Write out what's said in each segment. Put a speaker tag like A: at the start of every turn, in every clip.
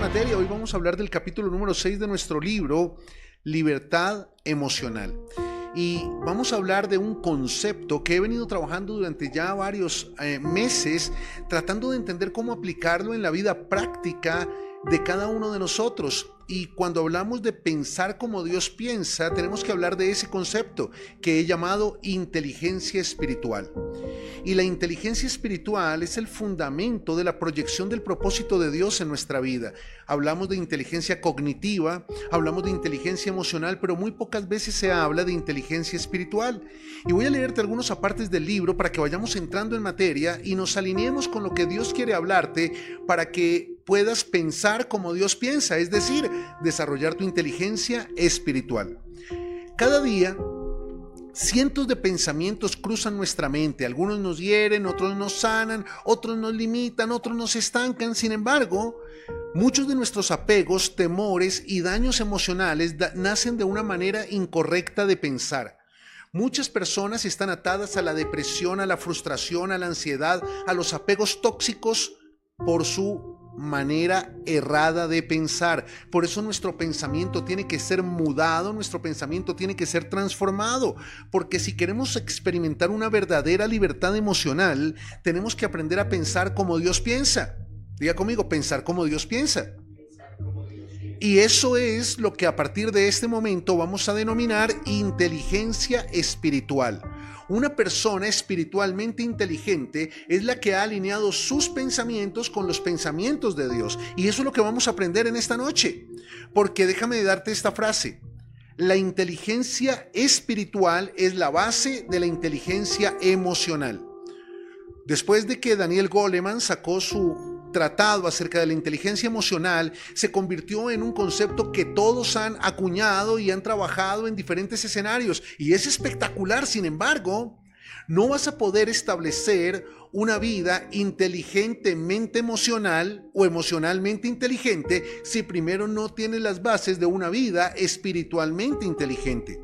A: materia. Hoy vamos a hablar del capítulo número 6 de nuestro libro, Libertad Emocional. Y vamos a hablar de un concepto que he venido trabajando durante ya varios meses, tratando de entender cómo aplicarlo en la vida práctica de cada uno de nosotros. Y cuando hablamos de pensar como Dios piensa, tenemos que hablar de ese concepto que he llamado inteligencia espiritual. Y la inteligencia espiritual es el fundamento de la proyección del propósito de Dios en nuestra vida. Hablamos de inteligencia cognitiva, hablamos de inteligencia emocional, pero muy pocas veces se habla de inteligencia espiritual. Y voy a leerte algunos apartes del libro para que vayamos entrando en materia y nos alineemos con lo que Dios quiere hablarte para que puedas pensar como Dios piensa, es decir, desarrollar tu inteligencia espiritual. Cada día, cientos de pensamientos cruzan nuestra mente. Algunos nos hieren, otros nos sanan, otros nos limitan, otros nos estancan. Sin embargo, muchos de nuestros apegos, temores y daños emocionales nacen de una manera incorrecta de pensar. Muchas personas están atadas a la depresión, a la frustración, a la ansiedad, a los apegos tóxicos por su manera errada de pensar. Por eso nuestro pensamiento tiene que ser mudado, nuestro pensamiento tiene que ser transformado, porque si queremos experimentar una verdadera libertad emocional, tenemos que aprender a pensar como Dios piensa. Diga conmigo, pensar como Dios piensa. Y eso es lo que a partir de este momento vamos a denominar inteligencia espiritual. Una persona espiritualmente inteligente es la que ha alineado sus pensamientos con los pensamientos de Dios. Y eso es lo que vamos a aprender en esta noche. Porque déjame darte esta frase. La inteligencia espiritual es la base de la inteligencia emocional. Después de que Daniel Goleman sacó su tratado acerca de la inteligencia emocional, se convirtió en un concepto que todos han acuñado y han trabajado en diferentes escenarios, y es espectacular. Sin embargo, no vas a poder establecer una vida inteligentemente emocional o emocionalmente inteligente si primero no tienes las bases de una vida espiritualmente inteligente.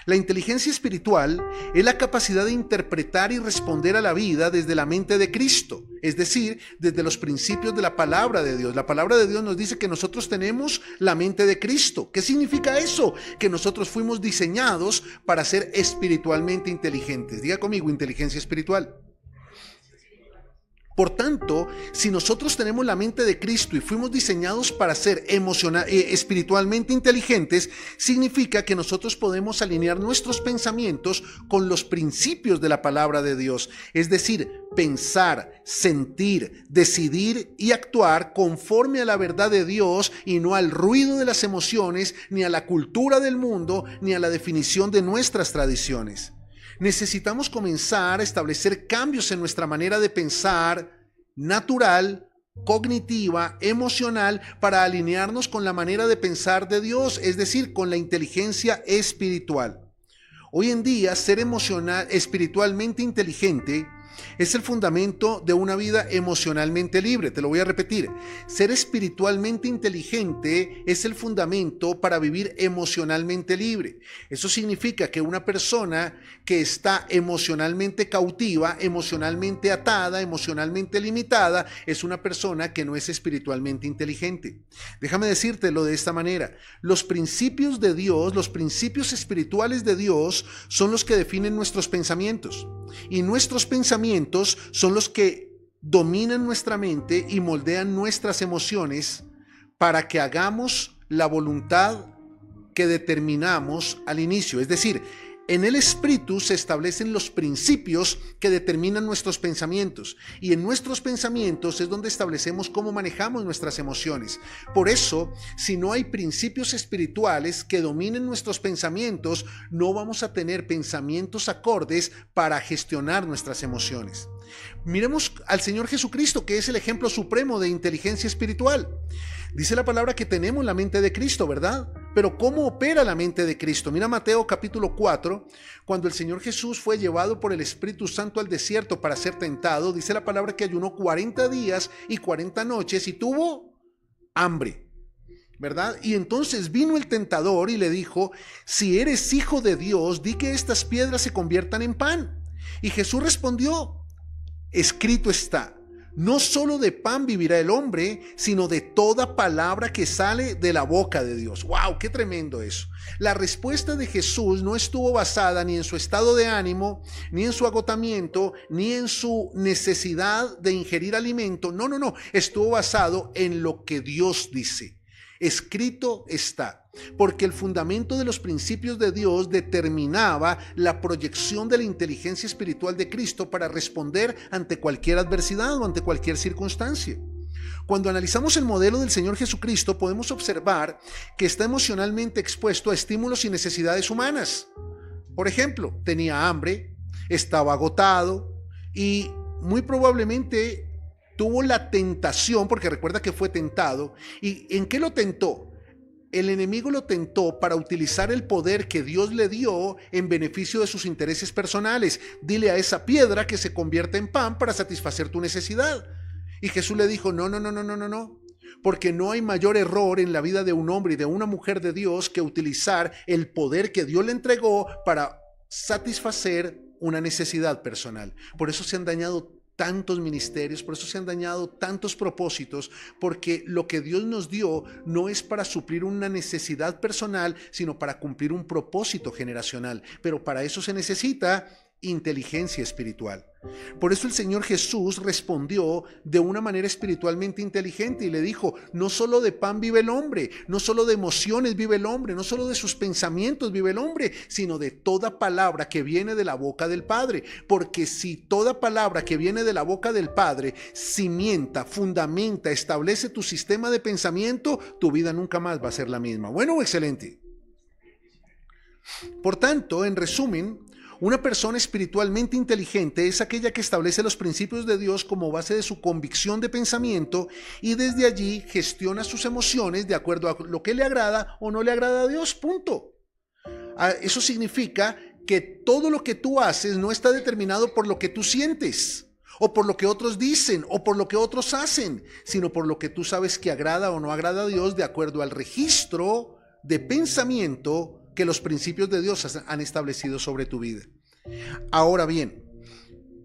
A: La inteligencia espiritual es la capacidad de interpretar y responder a la vida desde la mente de Cristo, es decir, desde los principios de la palabra de Dios. La palabra de Dios nos dice que nosotros tenemos la mente de Cristo. ¿Qué significa eso? Que nosotros fuimos diseñados para ser espiritualmente inteligentes. Diga conmigo, inteligencia espiritual. Por tanto, si nosotros tenemos la mente de Cristo y fuimos diseñados para ser espiritualmente inteligentes, significa que nosotros podemos alinear nuestros pensamientos con los principios de la palabra de Dios. Es decir, pensar, sentir, decidir y actuar conforme a la verdad de Dios y no al ruido de las emociones, ni a la cultura del mundo, ni a la definición de nuestras tradiciones. Necesitamos comenzar a establecer cambios en nuestra manera de pensar natural, cognitiva, emocional, para alinearnos con la manera de pensar de Dios, es decir, con la inteligencia espiritual. Hoy en día, ser espiritualmente inteligente es el fundamento de una vida emocionalmente libre. Te lo voy a repetir. Ser espiritualmente inteligente es el fundamento para vivir emocionalmente libre. Eso significa que una persona que está emocionalmente cautiva, emocionalmente atada, emocionalmente limitada, es una persona que no es espiritualmente inteligente. Déjame decírtelo de esta manera. Los principios de Dios, los principios espirituales de Dios son los que definen nuestros pensamientos. Y nuestros pensamientos son los que dominan nuestra mente y moldean nuestras emociones para que hagamos la voluntad que determinamos al inicio. Es decir, en el espíritu se establecen los principios que determinan nuestros pensamientos, y en nuestros pensamientos es donde establecemos cómo manejamos nuestras emociones. Por eso, si no hay principios espirituales que dominen nuestros pensamientos, no vamos a tener pensamientos acordes para gestionar nuestras emociones. Miremos al Señor Jesucristo, que es el ejemplo supremo de inteligencia espiritual. Dice la palabra que tenemos la mente de Cristo, ¿verdad? Pero ¿cómo opera la mente de Cristo? Mira Mateo capítulo 4, cuando el Señor Jesús fue llevado por el Espíritu Santo al desierto para ser tentado, dice la palabra que ayunó 40 días y 40 noches y tuvo hambre, ¿verdad? Y entonces vino el tentador y le dijo: si eres hijo de Dios, di que estas piedras se conviertan en pan. Y Jesús respondió: escrito está, No solo de pan vivirá el hombre, sino de toda palabra que sale de la boca de Dios. ¡Wow! ¡Qué tremendo eso! La respuesta de Jesús no estuvo basada ni en su estado de ánimo, ni en su agotamiento, ni en su necesidad de ingerir alimento. No, no, no. Estuvo basado en lo que Dios dice. Escrito está. Porque el fundamento de los principios de Dios determinaba la proyección de la inteligencia espiritual de Cristo para responder ante cualquier adversidad o ante cualquier circunstancia. Cuando analizamos el modelo del Señor Jesucristo, podemos observar que está emocionalmente expuesto a estímulos y necesidades humanas. Por ejemplo, tenía hambre, estaba agotado y muy probablemente tuvo la tentación, porque recuerda que fue tentado. ¿Y en qué lo tentó? El enemigo lo tentó para utilizar el poder que Dios le dio en beneficio de sus intereses personales. Dile a esa piedra que se convierta en pan para satisfacer tu necesidad. Y Jesús le dijo, no, porque no hay mayor error en la vida de un hombre y de una mujer de Dios que utilizar el poder que Dios le entregó para satisfacer una necesidad personal. Por eso se han dañado tantos ministerios, por eso se han dañado tantos propósitos, porque lo que Dios nos dio no es para suplir una necesidad personal, sino para cumplir un propósito generacional. Pero para eso se necesita inteligencia espiritual. Por eso el Señor Jesús respondió de una manera espiritualmente inteligente y le dijo, no solo de pan vive el hombre, no solo de emociones vive el hombre, no solo de sus pensamientos vive el hombre, sino de toda palabra que viene de la boca del Padre. Porque si toda palabra que viene de la boca del Padre cimienta, fundamenta, establece tu sistema de pensamiento, tu vida nunca más va a ser la misma. Bueno, excelente. Por tanto, en resumen, una persona espiritualmente inteligente es aquella que establece los principios de Dios como base de su convicción de pensamiento y desde allí gestiona sus emociones de acuerdo a lo que le agrada o no le agrada a Dios, punto. Eso significa que todo lo que tú haces no está determinado por lo que tú sientes, o por lo que otros dicen, o por lo que otros hacen, sino por lo que tú sabes que agrada o no agrada a Dios de acuerdo al registro de pensamiento que los principios de Dios han establecido sobre tu vida. Ahora bien,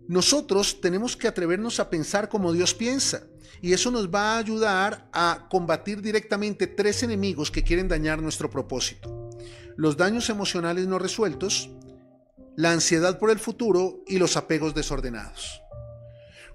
A: nosotros tenemos que atrevernos a pensar como Dios piensa, y eso nos va a ayudar a combatir directamente 3 enemigos que quieren dañar nuestro propósito: los daños emocionales no resueltos, la ansiedad por el futuro y los apegos desordenados.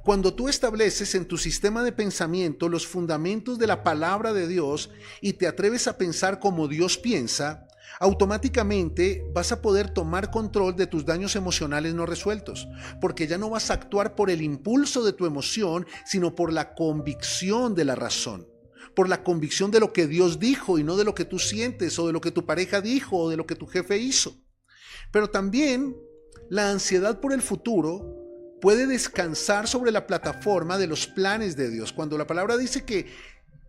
A: Cuando tú estableces en tu sistema de pensamiento los fundamentos de la palabra de Dios y te atreves a pensar como Dios piensa, automáticamente vas a poder tomar control de tus daños emocionales no resueltos, porque ya no vas a actuar por el impulso de tu emoción, sino por la convicción de la razón, por la convicción de lo que Dios dijo y no de lo que tú sientes o de lo que tu pareja dijo o de lo que tu jefe hizo. Pero también la ansiedad por el futuro puede descansar sobre la plataforma de los planes de Dios. Cuando la palabra dice que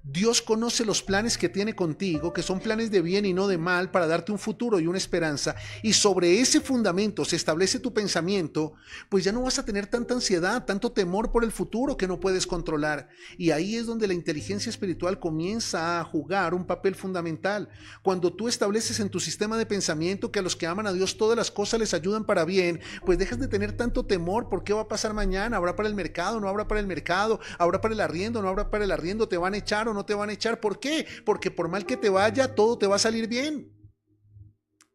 A: Dios conoce los planes que tiene contigo, que son planes de bien y no de mal, para darte un futuro y una esperanza, y sobre ese fundamento se establece tu pensamiento, pues ya no vas a tener tanta ansiedad, tanto temor por el futuro que no puedes controlar. Y ahí es donde la inteligencia espiritual comienza a jugar un papel fundamental. Cuando tú estableces en tu sistema de pensamiento que a los que aman a Dios todas las cosas les ayudan para bien, pues dejas de tener tanto temor. ¿Por qué va a pasar mañana? ¿Habrá para el mercado? ¿No habrá para el mercado? ¿Habrá para el arriendo? ¿No habrá para el arriendo? ¿Te van a echar o no te van a echar? ¿Por qué? Porque por mal que te vaya, todo te va a salir bien.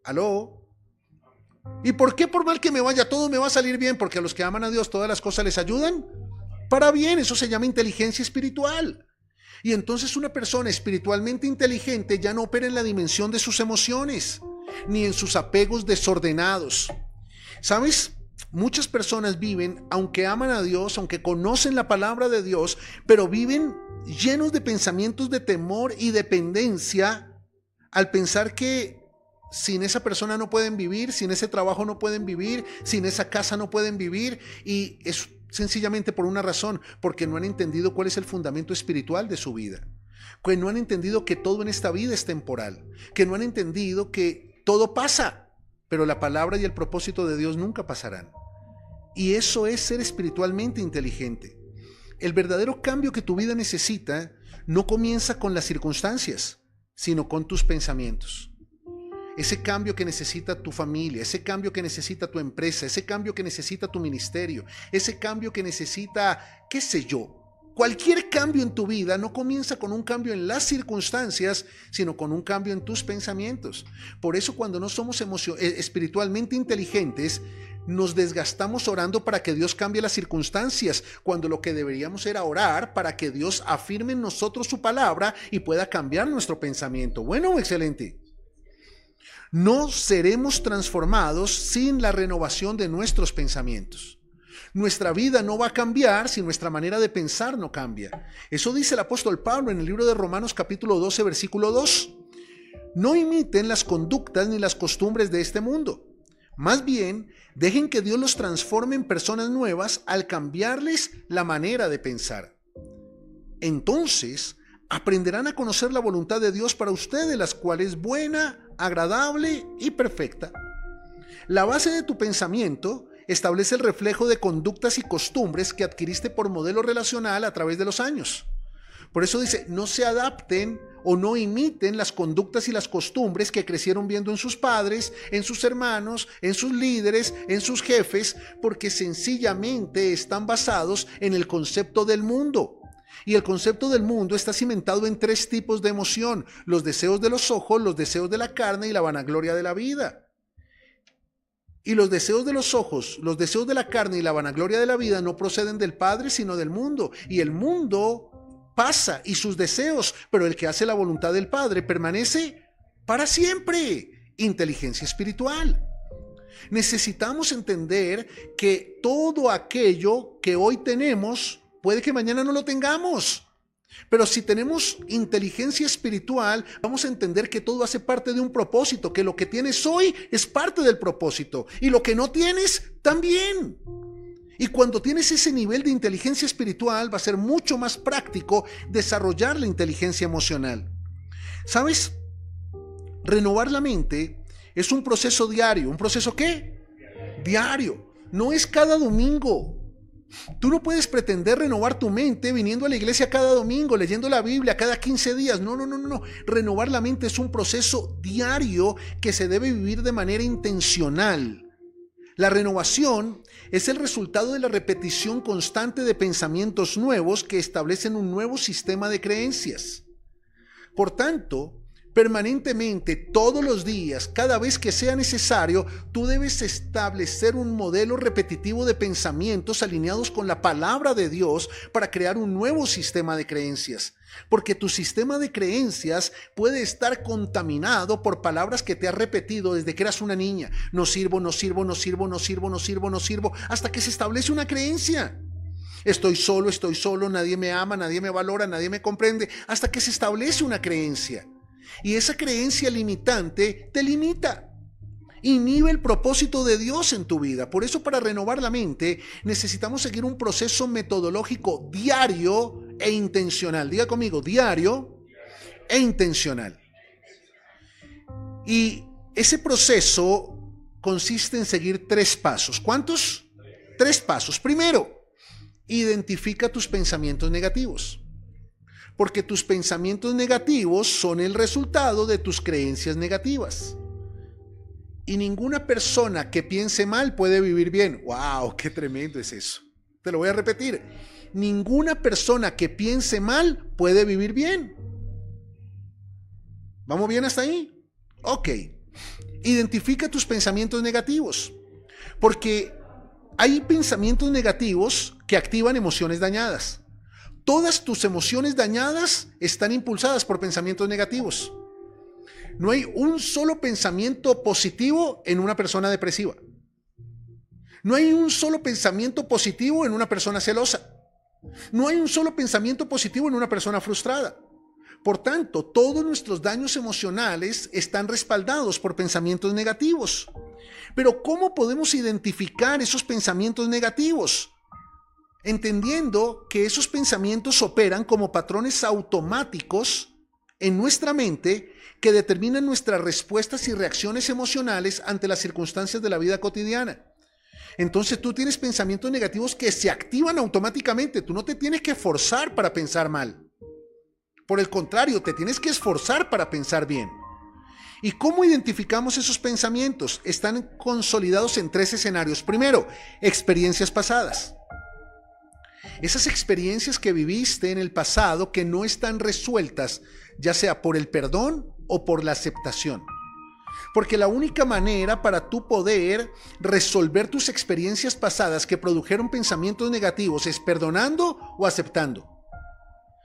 A: ¿Aló? ¿Y por qué por mal que me vaya, todo me va a salir bien? Porque a los que aman a Dios todas las cosas les ayudan para bien. Eso se llama inteligencia espiritual. Y entonces una persona espiritualmente inteligente ya no opera en la dimensión de sus emociones, ni en sus apegos desordenados. ¿Sabes? Muchas personas viven, aunque aman a Dios, aunque conocen la palabra de Dios, pero viven llenos de pensamientos de temor y dependencia al pensar que sin esa persona no pueden vivir, sin ese trabajo no pueden vivir, sin esa casa no pueden vivir, y es sencillamente por una razón: porque no han entendido cuál es el fundamento espiritual de su vida, que no han entendido que todo en esta vida es temporal, que no han entendido que todo pasa, pero la palabra y el propósito de Dios nunca pasarán. Y eso es ser espiritualmente inteligente. El verdadero cambio que tu vida necesita no comienza con las circunstancias, sino con tus pensamientos. Ese cambio que necesita tu familia, ese cambio que necesita tu empresa, ese cambio que necesita tu ministerio, ese cambio que necesita, qué sé yo, Cualquier cambio en tu vida no comienza con un cambio en las circunstancias, sino con un cambio en tus pensamientos. Por eso cuando no somos espiritualmente inteligentes, nos desgastamos orando para que Dios cambie las circunstancias, cuando lo que deberíamos era orar para que Dios afirme en nosotros su palabra y pueda cambiar nuestro pensamiento. Bueno, excelente. No seremos transformados sin la renovación de nuestros pensamientos. Nuestra vida no va a cambiar si nuestra manera de pensar no cambia. Eso dice el apóstol Pablo en el libro de Romanos capítulo 12, versículo 2. No imiten las conductas ni las costumbres de este mundo. Más bien, dejen que Dios los transforme en personas nuevas al cambiarles la manera de pensar. Entonces, aprenderán a conocer la voluntad de Dios para ustedes, la cual es buena, agradable y perfecta. La base de tu pensamiento establece el reflejo de conductas y costumbres que adquiriste por modelo relacional a través de los años. Por eso dice, no se adapten o no imiten las conductas y las costumbres que crecieron viendo en sus padres, en sus hermanos, en sus líderes, en sus jefes, porque sencillamente están basados en el concepto del mundo. Y el concepto del mundo está cimentado en 3 tipos de emoción: los deseos de los ojos, los deseos de la carne y la vanagloria de la vida. Y los deseos de los ojos, los deseos de la carne y la vanagloria de la vida no proceden del Padre, sino del mundo. Y el mundo pasa y sus deseos, pero el que hace la voluntad del Padre permanece para siempre. Inteligencia espiritual. Necesitamos entender que todo aquello que hoy tenemos, puede que mañana no lo tengamos. Pero si tenemos inteligencia espiritual, vamos a entender que todo hace parte de un propósito, que lo que tienes hoy es parte del propósito y lo que no tienes también. Y cuando tienes ese nivel de inteligencia espiritual, va a ser mucho más práctico desarrollar la inteligencia emocional. ¿Sabes? Renovar la mente es un proceso diario. ¿Un proceso qué? Diario. No es cada domingo. Tú no puedes pretender renovar tu mente viniendo a la iglesia cada domingo, leyendo la Biblia cada 15 días. No. Renovar la mente es un proceso diario que se debe vivir de manera intencional. La renovación es el resultado de la repetición constante de pensamientos nuevos que establecen un nuevo sistema de creencias. Por tanto, permanentemente, todos los días, cada vez que sea necesario, tú debes establecer un modelo repetitivo de pensamientos alineados con la palabra de Dios para crear un nuevo sistema de creencias. Porque tu sistema de creencias puede estar contaminado por palabras que te has repetido desde que eras una niña. No sirvo, hasta que se establece una creencia. Estoy solo, nadie me ama, nadie me valora, nadie me comprende, hasta que se establece una creencia. Y esa creencia limitante te limita, inhibe el propósito de Dios en tu vida. Por eso, para renovar la mente, necesitamos seguir un proceso metodológico diario e intencional. Diga conmigo, diario e intencional. Y ese proceso consiste en seguir 3 pasos. ¿Cuántos? 3 pasos. Primero, identifica tus pensamientos negativos. Porque tus pensamientos negativos son el resultado de tus creencias negativas. Y ninguna persona que piense mal puede vivir bien. ¡Wow! ¡Qué tremendo es eso! Te lo voy a repetir. Ninguna persona que piense mal puede vivir bien. ¿Vamos bien hasta ahí? Ok. Identifica tus pensamientos negativos. Porque hay pensamientos negativos que activan emociones dañadas. Todas tus emociones dañadas están impulsadas por pensamientos negativos. No hay un solo pensamiento positivo en una persona depresiva. No hay un solo pensamiento positivo en una persona celosa. No hay un solo pensamiento positivo en una persona frustrada. Por tanto, todos nuestros daños emocionales están respaldados por pensamientos negativos. Pero ¿cómo podemos identificar esos pensamientos negativos? Entendiendo que esos pensamientos operan como patrones automáticos en nuestra mente que determinan nuestras respuestas y reacciones emocionales ante las circunstancias de la vida cotidiana. Entonces tú tienes pensamientos negativos que se activan automáticamente. Tú no te tienes que forzar para pensar mal. Por el contrario, te tienes que esforzar para pensar bien. ¿Y cómo identificamos esos pensamientos? Están consolidados en 3 escenarios. Primero, experiencias pasadas. Esas experiencias que viviste en el pasado que no están resueltas, ya sea por el perdón o por la aceptación. Porque la única manera para tú poder resolver tus experiencias pasadas que produjeron pensamientos negativos es perdonando o aceptando.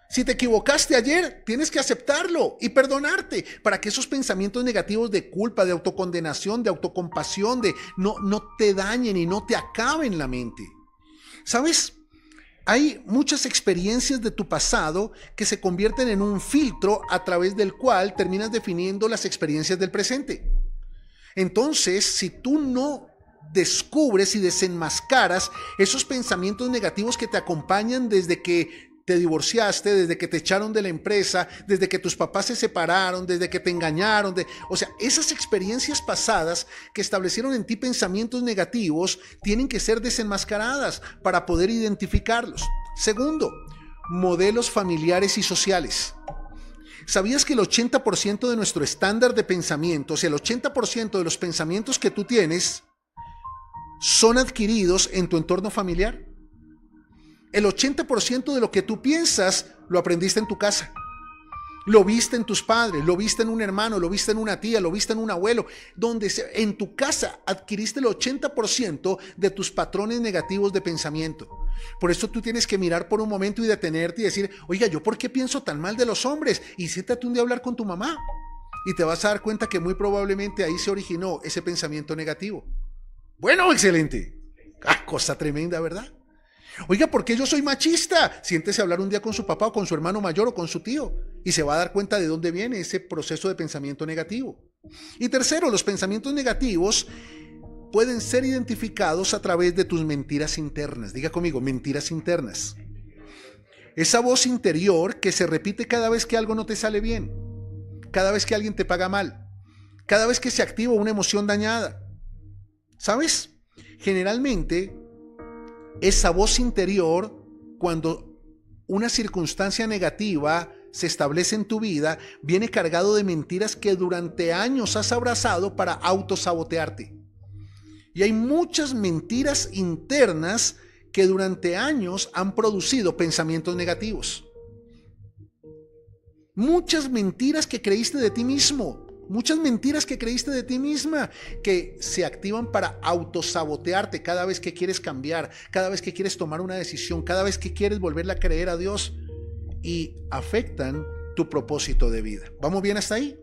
A: Si te equivocaste ayer, tienes que aceptarlo y perdonarte para que esos pensamientos negativos de culpa, de autocondenación, de autocompasión, no te dañen y no te acaben la mente. ¿Sabes? Hay muchas experiencias de tu pasado que se convierten en un filtro a través del cual terminas definiendo las experiencias del presente. Entonces, si tú no descubres y desenmascaras esos pensamientos negativos que te acompañan desde que te divorciaste, desde que te echaron de la empresa, desde que tus papás se separaron, desde que te engañaron, esas experiencias pasadas que establecieron en ti pensamientos negativos tienen que ser desenmascaradas para poder identificarlos. Segundo, modelos familiares y sociales. ¿Sabías que el 80% de nuestro estándar de pensamiento, o sea, el 80% de los pensamientos que tú tienes son adquiridos en tu entorno familiar? El 80% de lo que tú piensas lo aprendiste en tu casa. Lo viste en tus padres, lo viste en un hermano, lo viste en una tía, lo viste en un abuelo. En tu casa adquiriste el 80% de tus patrones negativos de pensamiento. Por eso tú tienes que mirar por un momento y detenerte y decir, oiga, ¿yo por qué pienso tan mal de los hombres? Y siéntate un día a hablar con tu mamá. Y te vas a dar cuenta que muy probablemente ahí se originó ese pensamiento negativo. Bueno, excelente. Cosa tremenda, ¿verdad? Oiga, ¿por qué yo soy machista? Siéntese a hablar un día con su papá o con su hermano mayor o con su tío y se va a dar cuenta de dónde viene ese proceso de pensamiento negativo. Y tercero, los pensamientos negativos pueden ser identificados a través de tus mentiras internas. Diga conmigo, mentiras internas. Esa voz interior que se repite cada vez que algo no te sale bien, cada vez que alguien te paga mal, cada vez que se activa una emoción dañada. ¿Sabes? Generalmente, esa voz interior, cuando una circunstancia negativa se establece en tu vida, viene cargado de mentiras que durante años has abrazado para autosabotearte. Y hay muchas mentiras internas que durante años han producido pensamientos negativos. Muchas mentiras que creíste de ti mismo. Muchas mentiras que creíste de ti misma que se activan para autosabotearte cada vez que quieres cambiar, cada vez que quieres tomar una decisión, cada vez que quieres volverle a creer a Dios y afectan tu propósito de vida. ¿Vamos bien hasta ahí?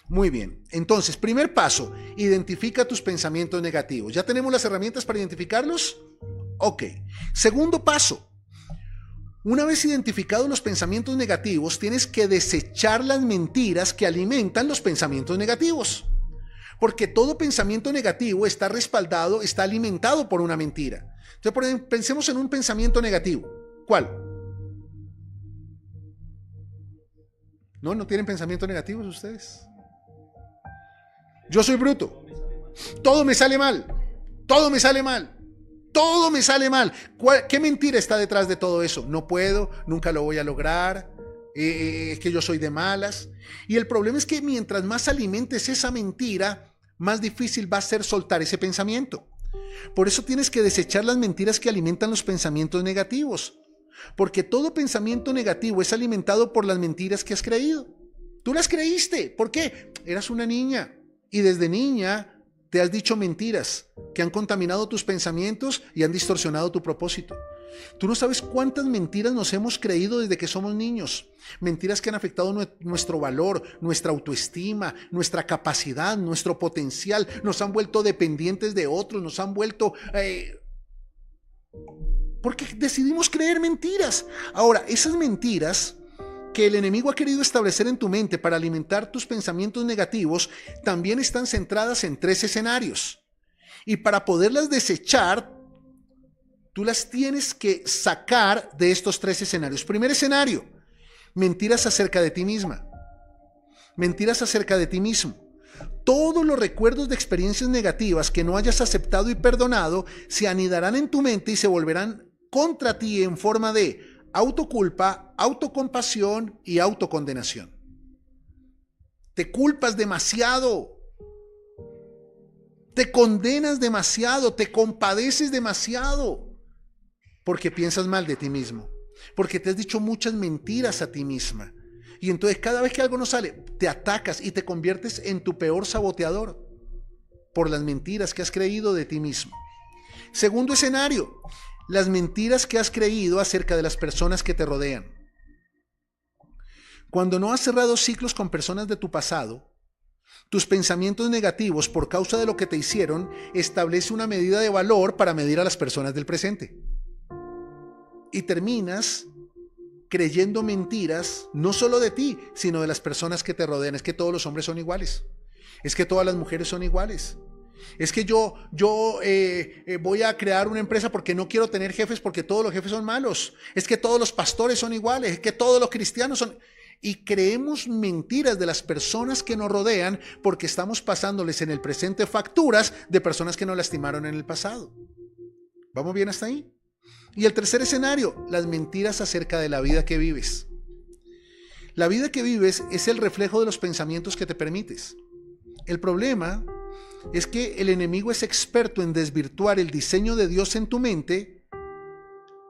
A: Muy bien. Entonces, primer paso, identifica tus pensamientos negativos. ¿Ya tenemos las herramientas para identificarlos? Ok. Segundo paso. Una vez identificados los pensamientos negativos, tienes que desechar las mentiras que alimentan los pensamientos negativos. Porque todo pensamiento negativo está respaldado, está alimentado por una mentira. Entonces, por ejemplo, pensemos en un pensamiento negativo. ¿Cuál? ¿No tienen pensamientos negativos ustedes? Yo soy bruto. Todo me sale mal. Todo me sale mal. Todo me sale mal. ¿Qué mentira está detrás de todo eso? No puedo, nunca lo voy a lograr, es que yo soy de malas. Y el problema es que mientras más alimentes esa mentira, más difícil va a ser soltar ese pensamiento. Por eso tienes que desechar las mentiras que alimentan los pensamientos negativos. Porque todo pensamiento negativo es alimentado por las mentiras que has creído. Tú las creíste. ¿Por qué? Eras una niña y desde niña te has dicho mentiras que han contaminado tus pensamientos y han distorsionado tu propósito. Tú no sabes cuántas mentiras nos hemos creído desde que somos niños. Mentiras que han afectado nuestro valor, nuestra autoestima, nuestra capacidad, nuestro potencial. Nos han vuelto dependientes de otros, nos han vuelto... porque decidimos creer mentiras. Ahora, esas mentiras que el enemigo ha querido establecer en tu mente para alimentar tus pensamientos negativos también están centradas en 3 escenarios. Y para poderlas desechar, tú las tienes que sacar de estos 3 escenarios. Primer escenario, mentiras acerca de ti misma. Mentiras acerca de ti mismo. Todos los recuerdos de experiencias negativas que no hayas aceptado y perdonado se anidarán en tu mente y se volverán contra ti en forma de autoculpa, autocompasión y autocondenación. Te culpas demasiado, te condenas demasiado, te compadeces demasiado, Porque piensas mal de ti mismo, porque te has dicho muchas mentiras a ti misma. Y entonces cada vez que algo no sale, te atacas y te conviertes en tu peor saboteador por las mentiras que has creído de ti mismo. Segundo escenario, las mentiras que has creído acerca de las personas que te rodean. Cuando no has cerrado ciclos con personas de tu pasado, tus pensamientos negativos por causa de lo que te hicieron establece una medida de valor para medir a las personas del presente. Y terminas creyendo mentiras, no solo de ti, sino de las personas que te rodean. Es que todos los hombres son iguales. Es que todas las mujeres son iguales. Es que yo voy a crear una empresa porque no quiero tener jefes porque todos los jefes son malos. Es que todos los pastores son iguales. Es que todos los cristianos son... Y creemos mentiras de las personas que nos rodean porque estamos pasándoles en el presente facturas de personas que nos lastimaron en el pasado. ¿Vamos bien hasta ahí? Y el tercer escenario, las mentiras acerca de la vida que vives. La vida que vives es el reflejo de los pensamientos que te permites. El problema es que el enemigo es experto en desvirtuar el diseño de Dios en tu mente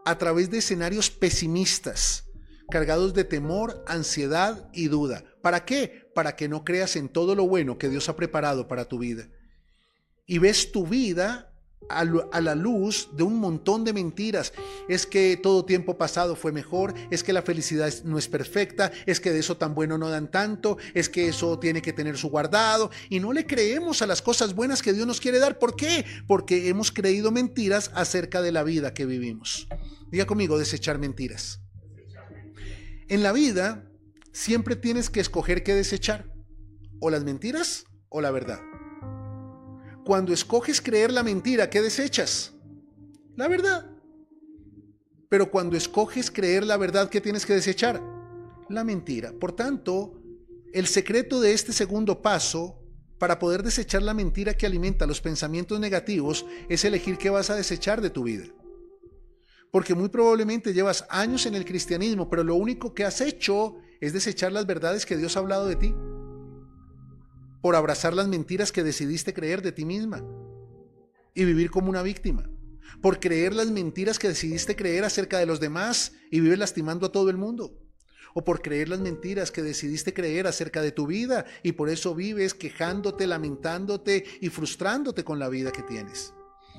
A: a través de escenarios pesimistas, cargados de temor, ansiedad y duda. ¿Para qué? Para que no creas en todo lo bueno que Dios ha preparado para tu vida. Y ves tu vida a la luz de un montón de mentiras. Es que todo tiempo pasado fue mejor, es que la felicidad no es perfecta, es que de eso tan bueno no dan tanto, es que eso tiene que tener su guardado, y no le creemos a las cosas buenas que Dios nos quiere dar. ¿Por qué? Porque hemos creído mentiras acerca de la vida que vivimos. Diga conmigo, desechar mentiras. En la vida siempre tienes que escoger qué desechar, o las mentiras o la verdad. Cuando escoges creer la mentira, ¿qué desechas? La verdad. Pero cuando escoges creer la verdad, ¿qué tienes que desechar? La mentira. Por tanto, el secreto de este segundo paso para poder desechar la mentira que alimenta los pensamientos negativos es elegir qué vas a desechar de tu vida. Porque muy probablemente llevas años en el cristianismo, pero lo único que has hecho es desechar las verdades que Dios ha hablado de ti, por abrazar las mentiras que decidiste creer de ti misma y vivir como una víctima, por creer las mentiras que decidiste creer acerca de los demás y vives lastimando a todo el mundo, o por creer las mentiras que decidiste creer acerca de tu vida y por eso vives quejándote, lamentándote y frustrándote con la vida que tienes.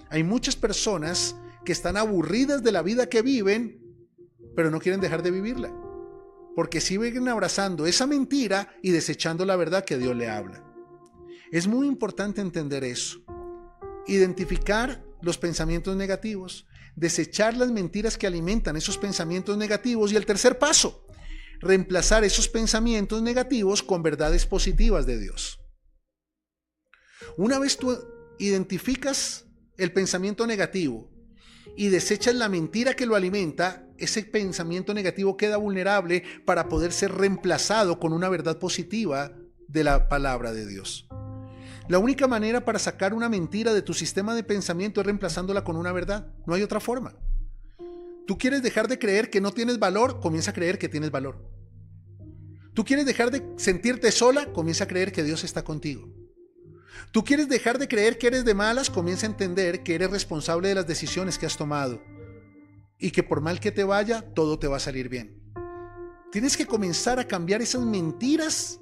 A: Hay muchas personas que están aburridas de la vida que viven, pero no quieren dejar de vivirla, porque siguen abrazando esa mentira y desechando la verdad que Dios le habla. Es muy importante entender eso, identificar los pensamientos negativos, desechar las mentiras que alimentan esos pensamientos negativos, y el tercer paso, reemplazar esos pensamientos negativos con verdades positivas de Dios. Una vez tú identificas el pensamiento negativo y desechas la mentira que lo alimenta, ese pensamiento negativo queda vulnerable para poder ser reemplazado con una verdad positiva de la palabra de Dios. La única manera para sacar una mentira de tu sistema de pensamiento es reemplazándola con una verdad. No hay otra forma. Tú quieres dejar de creer que no tienes valor, comienza a creer que tienes valor. Tú quieres dejar de sentirte sola, comienza a creer que Dios está contigo. Tú quieres dejar de creer que eres de malas, comienza a entender que eres responsable de las decisiones que has tomado y que por mal que te vaya, todo te va a salir bien. Tienes que comenzar a cambiar esas mentiras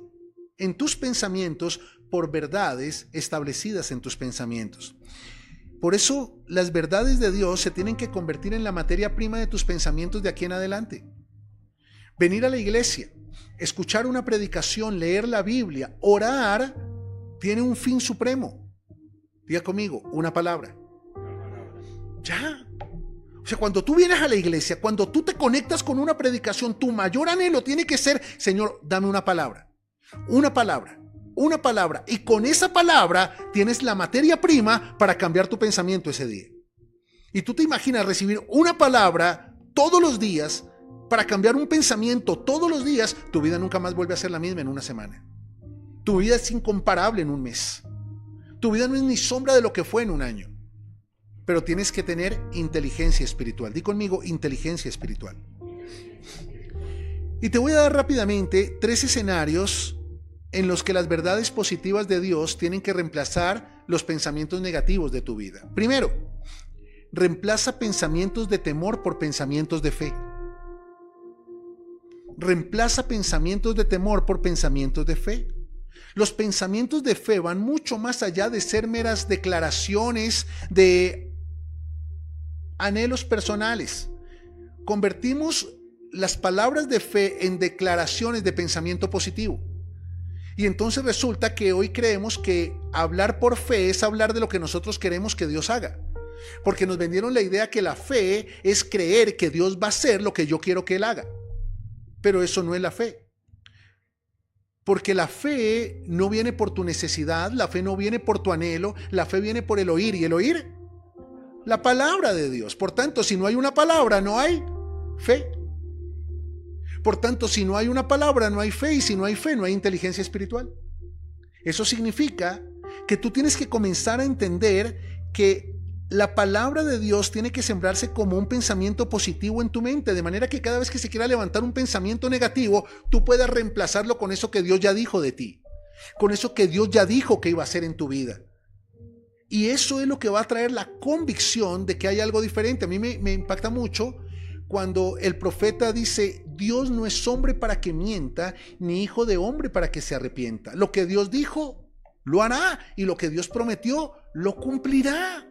A: en tus pensamientos por verdades establecidas en tus pensamientos. Por eso las verdades de Dios se tienen que convertir en la materia prima de tus pensamientos de aquí en adelante. Venir a la iglesia, escuchar una predicación, leer la Biblia, orar, tiene un fin supremo. Diga conmigo, una palabra. Ya. O sea, cuando tú vienes a la iglesia, cuando tú te conectas con una predicación, tu mayor anhelo tiene que ser: Señor, dame una palabra. Una palabra. Una palabra, y con esa palabra tienes la materia prima para cambiar tu pensamiento ese día. Y tú te imaginas recibir una palabra todos los días para cambiar un pensamiento todos los días. Tu vida nunca más vuelve a ser la misma en una semana. Tu vida es incomparable en un mes. Tu vida no es ni sombra de lo que fue en un año. Pero tienes que tener inteligencia espiritual. Di conmigo, inteligencia espiritual. Y te voy a dar rápidamente 3 escenarios en los que las verdades positivas de Dios tienen que reemplazar los pensamientos negativos de tu vida. Primero, reemplaza pensamientos de temor por pensamientos de fe. Reemplaza pensamientos de temor por pensamientos de fe. Los pensamientos de fe van mucho más allá de ser meras declaraciones de anhelos personales. Convertimos las palabras de fe en declaraciones de pensamiento positivo. Y entonces resulta que hoy creemos que hablar por fe es hablar de lo que nosotros queremos que Dios haga. Porque nos vendieron la idea que la fe es creer que Dios va a hacer lo que yo quiero que Él haga. Pero eso no es la fe. Porque la fe no viene por tu necesidad, la fe no viene por tu anhelo, la fe viene por el oír. ¿Y el oír? La palabra de Dios. Por tanto, si no hay una palabra, no hay fe. Por tanto, si no hay una palabra, no hay fe. Y si no hay fe, no hay inteligencia espiritual. Eso significa que tú tienes que comenzar a entender que la palabra de Dios tiene que sembrarse como un pensamiento positivo en tu mente, de manera que cada vez que se quiera levantar un pensamiento negativo, tú puedas reemplazarlo con eso que Dios ya dijo de ti, con eso que Dios ya dijo que iba a hacer en tu vida. Y eso es lo que va a traer la convicción de que hay algo diferente. A mí me impacta mucho cuando el profeta dice: Dios no es hombre para que mienta, ni hijo de hombre para que se arrepienta. Lo que Dios dijo, lo hará, y lo que Dios prometió, lo cumplirá.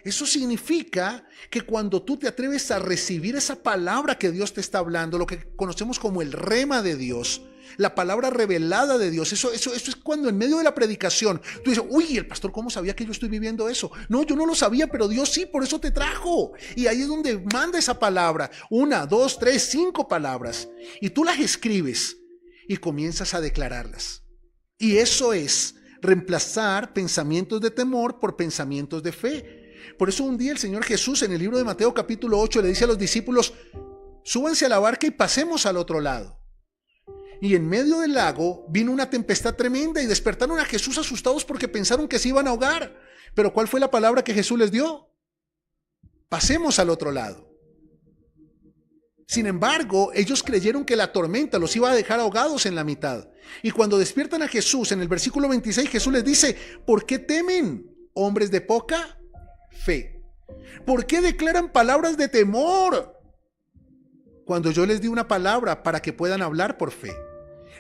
A: Eso significa que cuando tú te atreves a recibir esa palabra que Dios te está hablando, lo que conocemos como el rema de Dios, la palabra revelada de Dios, eso es cuando en medio de la predicación tú dices: uy, el pastor, ¿cómo sabía que yo estoy viviendo eso? No, yo no lo sabía, pero Dios sí, por eso te trajo. Y ahí es donde manda esa palabra, 1, 2, 3, 5 palabras, y tú las escribes y comienzas a declararlas. Y eso es reemplazar pensamientos de temor por pensamientos de fe. Por eso un día el Señor Jesús, en el libro de Mateo capítulo 8, le dice a los discípulos: súbanse a la barca y pasemos al otro lado. Y en medio del lago vino una tempestad tremenda y despertaron a Jesús asustados porque pensaron que se iban a ahogar. Pero ¿cuál fue la palabra que Jesús les dio? Pasemos al otro lado. Sin embargo, ellos creyeron que la tormenta los iba a dejar ahogados en la mitad. Y cuando despiertan a Jesús, en el versículo 26, Jesús les dice: ¿por qué temen, hombres de poca fe? ¿Por qué declaran palabras de temor cuando yo les di una palabra para que puedan hablar por fe?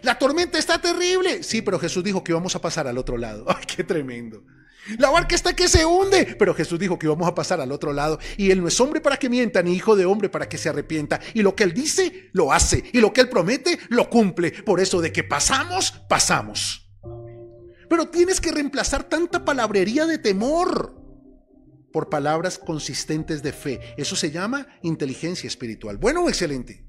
A: La tormenta está terrible. Sí, pero Jesús dijo que íbamos a pasar al otro lado. ¡Ay, qué tremendo! La barca está que se hunde, pero Jesús dijo que íbamos a pasar al otro lado. Y Él no es hombre para que mienta, ni hijo de hombre para que se arrepienta. Y lo que Él dice, lo hace. Y lo que Él promete, lo cumple. Por eso de que pasamos, pasamos. Pero tienes que reemplazar tanta palabrería de temor por palabras consistentes de fe. Eso se llama inteligencia espiritual. Bueno, excelente.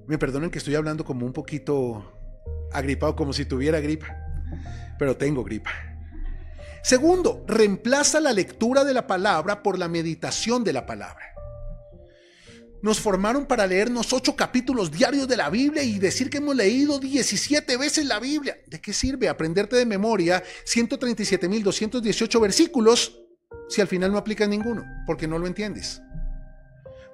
A: Me perdonen que estoy hablando como un poquito agripado, como si tuviera gripa, pero tengo gripa. Segundo, reemplaza la lectura de la palabra por la meditación de la palabra. Nos formaron para leernos 8 capítulos diarios de la Biblia y decir que hemos leído 17 veces la Biblia. ¿De qué sirve aprenderte de memoria 137.218 versículos si al final no aplicas ninguno? Porque no lo entiendes.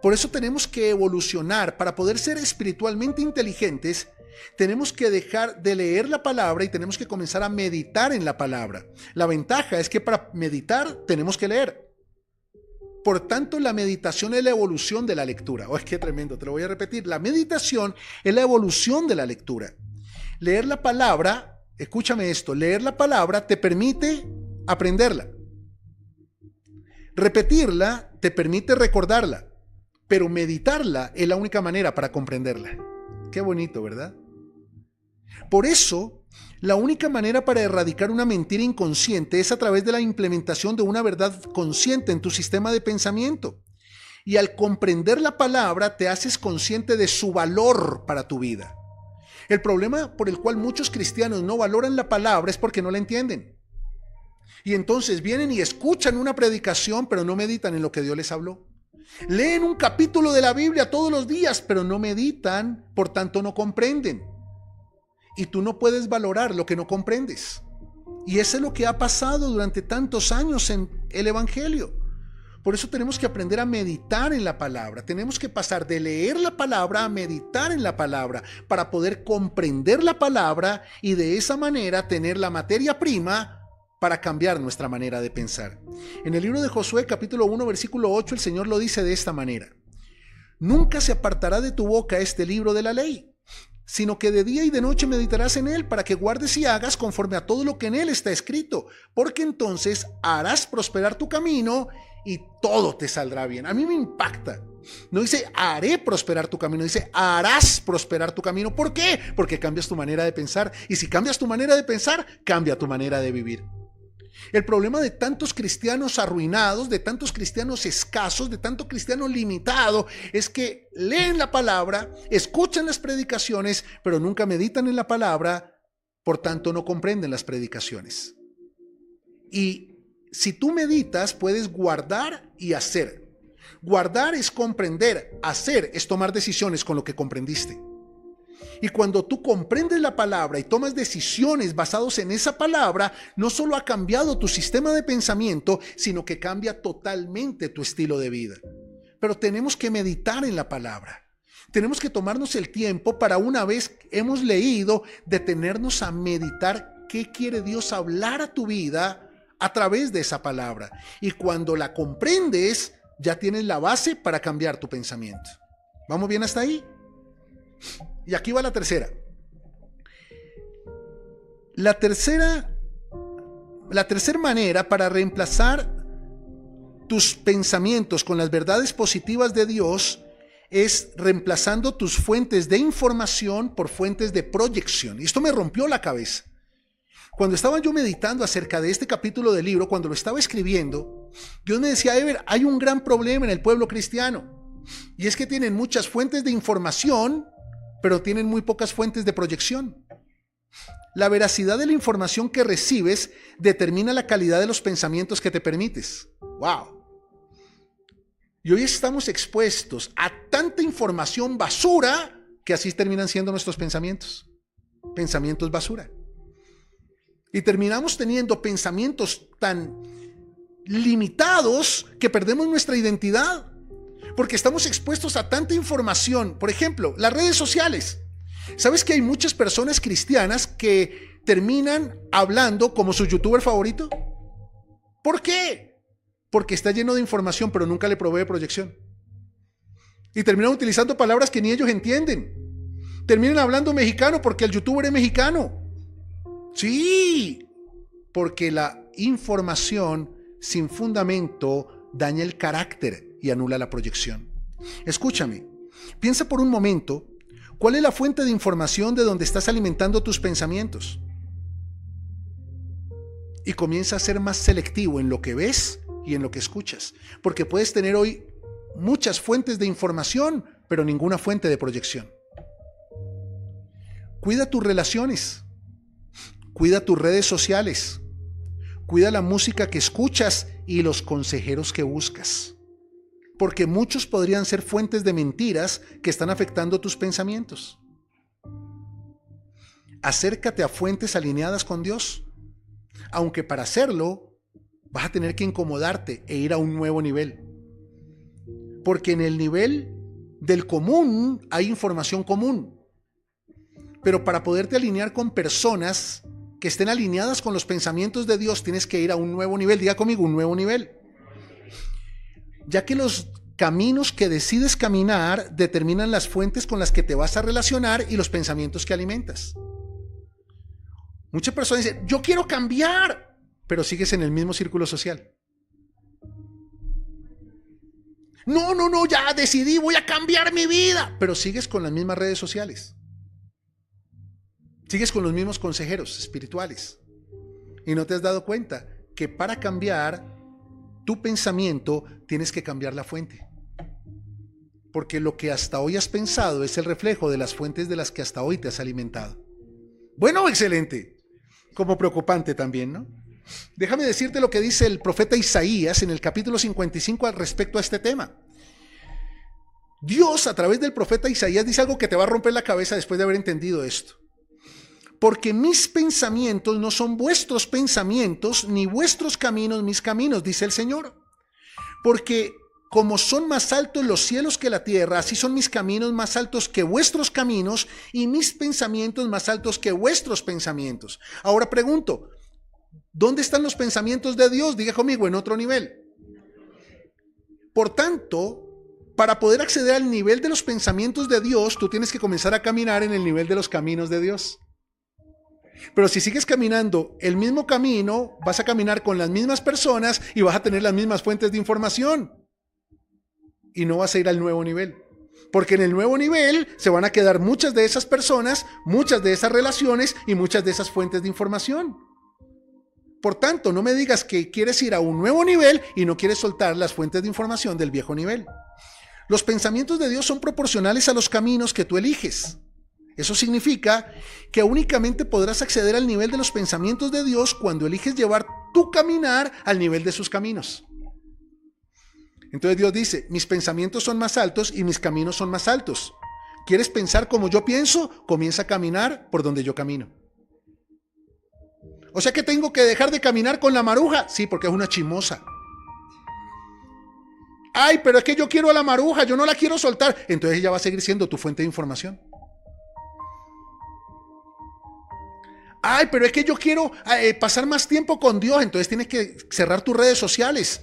A: Por eso tenemos que evolucionar. Para poder ser espiritualmente inteligentes, tenemos que dejar de leer la palabra y tenemos que comenzar a meditar en la palabra. La ventaja es que para meditar tenemos que leer. Por tanto, la meditación es la evolución de la lectura. ¡Oh, qué tremendo! Te lo voy a repetir. La meditación es la evolución de la lectura. Leer la palabra, escúchame esto, leer la palabra te permite aprenderla. Repetirla te permite recordarla, pero meditarla es la única manera para comprenderla. Qué bonito, ¿verdad? Por eso, la única manera para erradicar una mentira inconsciente es a través de la implementación de una verdad consciente en tu sistema de pensamiento. Y al comprender la palabra, te haces consciente de su valor para tu vida. El problema por el cual muchos cristianos no valoran la palabra es porque no la entienden. Y entonces vienen y escuchan una predicación, pero no meditan en lo que Dios les habló. Leen un capítulo de la Biblia todos los días, pero no meditan, por tanto no comprenden. Y tú no puedes valorar lo que no comprendes. Y eso es lo que ha pasado durante tantos años en el Evangelio. Por eso tenemos que aprender a meditar en la palabra. Tenemos que pasar de leer la palabra a meditar en la palabra para poder comprender la palabra y de esa manera tener la materia prima para cambiar nuestra manera de pensar. En el libro de Josué, capítulo 1, versículo 8, el Señor lo dice de esta manera: nunca se apartará de tu boca este libro de la ley, sino que de día y de noche meditarás en él, para que guardes y hagas conforme a todo lo que en él está escrito, porque entonces harás prosperar tu camino y todo te saldrá bien. A mí me impacta. No dice haré prosperar tu camino, dice harás prosperar tu camino. ¿Por qué? Porque cambias tu manera de pensar, y si cambias tu manera de pensar, cambia tu manera de vivir. El problema de tantos cristianos arruinados, de tantos cristianos escasos, de tanto cristiano limitado, es que leen la palabra, escuchan las predicaciones, pero nunca meditan en la palabra, por tanto no comprenden las predicaciones. Y si tú meditas, puedes guardar y hacer. Guardar es comprender, hacer es tomar decisiones con lo que comprendiste. Y cuando tú comprendes la palabra y tomas decisiones basadas en esa palabra, no solo ha cambiado tu sistema de pensamiento, sino que cambia totalmente tu estilo de vida. Pero tenemos que meditar en la palabra. Tenemos que tomarnos el tiempo para, una vez hemos leído, detenernos a meditar qué quiere Dios hablar a tu vida a través de esa palabra. Y cuando la comprendes, ya tienes la base para cambiar tu pensamiento. ¿Vamos bien hasta ahí? Y aquí va la tercera. La tercera manera para reemplazar tus pensamientos con las verdades positivas de Dios es reemplazando tus fuentes de información por fuentes de proyección. Y esto me rompió la cabeza. Cuando estaba yo meditando acerca de este capítulo del libro, cuando lo estaba escribiendo, Dios me decía: Ever, hay un gran problema en el pueblo cristiano, y es que tienen muchas fuentes de información, pero tienen muy pocas fuentes de proyección. La veracidad de la información que recibes determina la calidad de los pensamientos que te permites. ¡Wow! Y hoy estamos expuestos a tanta información basura que así terminan siendo nuestros pensamientos. Pensamientos basura. Y terminamos teniendo pensamientos tan limitados que perdemos nuestra identidad. Porque estamos expuestos a tanta información. Por ejemplo, las redes sociales. ¿Sabes que hay muchas personas cristianas que terminan hablando como su youtuber favorito? ¿Por qué? Porque está lleno de información, pero nunca le provee proyección. Y terminan utilizando palabras que ni ellos entienden. Terminan hablando mexicano porque el youtuber es mexicano. Sí, porque la información sin fundamento daña el carácter y anula la proyección. Escúchame, piensa por un momento, ¿cuál es la fuente de información de donde estás alimentando tus pensamientos? Y comienza a ser más selectivo en lo que ves y en lo que escuchas, porque puedes tener hoy muchas fuentes de información, pero ninguna fuente de proyección. Cuida tus relaciones, cuida tus redes sociales, cuida la música que escuchas y los consejeros que buscas. Porque muchos podrían ser fuentes de mentiras que están afectando tus pensamientos. Acércate a fuentes alineadas con Dios, aunque para hacerlo vas a tener que incomodarte e ir a un nuevo nivel. Porque en el nivel del común hay información común. Pero para poderte alinear con personas que estén alineadas con los pensamientos de Dios, tienes que ir a un nuevo nivel. Diga conmigo, un nuevo nivel. Ya que los caminos que decides caminar determinan las fuentes con las que te vas a relacionar y los pensamientos que alimentas. Muchas personas dicen: yo quiero cambiar, pero sigues en el mismo círculo social. No, ya decidí, voy a cambiar mi vida, pero sigues con las mismas redes sociales. Sigues con los mismos consejeros espirituales. Y no te has dado cuenta que para cambiar tu pensamiento tienes que cambiar la fuente. Porque lo que hasta hoy has pensado es el reflejo de las fuentes de las que hasta hoy te has alimentado. Bueno, excelente. Como preocupante también, ¿no? Déjame decirte lo que dice el profeta Isaías en el capítulo 55 al respecto a este tema. Dios, a través del profeta Isaías, dice algo que te va a romper la cabeza después de haber entendido esto. Porque mis pensamientos no son vuestros pensamientos, ni vuestros caminos mis caminos, dice el Señor. Porque como son más altos los cielos que la tierra, así son mis caminos más altos que vuestros caminos, y mis pensamientos más altos que vuestros pensamientos. Ahora pregunto, ¿Dónde están los pensamientos de Dios? Diga conmigo, en otro nivel. Por tanto, para poder acceder al nivel de los pensamientos de Dios, tú tienes que comenzar a caminar en el nivel de los caminos de Dios. Pero si sigues caminando el mismo camino, vas a caminar con las mismas personas y vas a tener las mismas fuentes de información. Y no vas a ir al nuevo nivel. Porque en el nuevo nivel se van a quedar muchas de esas personas, muchas de esas relaciones y muchas de esas fuentes de información. Por tanto, no me digas que quieres ir a un nuevo nivel y no quieres soltar las fuentes de información del viejo nivel. Los pensamientos de Dios son proporcionales a los caminos que tú eliges. Eso significa que únicamente podrás acceder al nivel de los pensamientos de Dios cuando eliges llevar tu caminar al nivel de sus caminos. Entonces Dios dice, mis pensamientos son más altos y mis caminos son más altos. ¿Quieres pensar como yo pienso? Comienza a caminar por donde yo camino. O sea que tengo que dejar de caminar con la maruja. Sí, porque es una chismosa. Ay, pero es que yo quiero a la maruja, yo no la quiero soltar. Entonces ella va a seguir siendo tu fuente de información. Ay, pero es que yo quiero pasar más tiempo con Dios. Entonces tienes que cerrar tus redes sociales.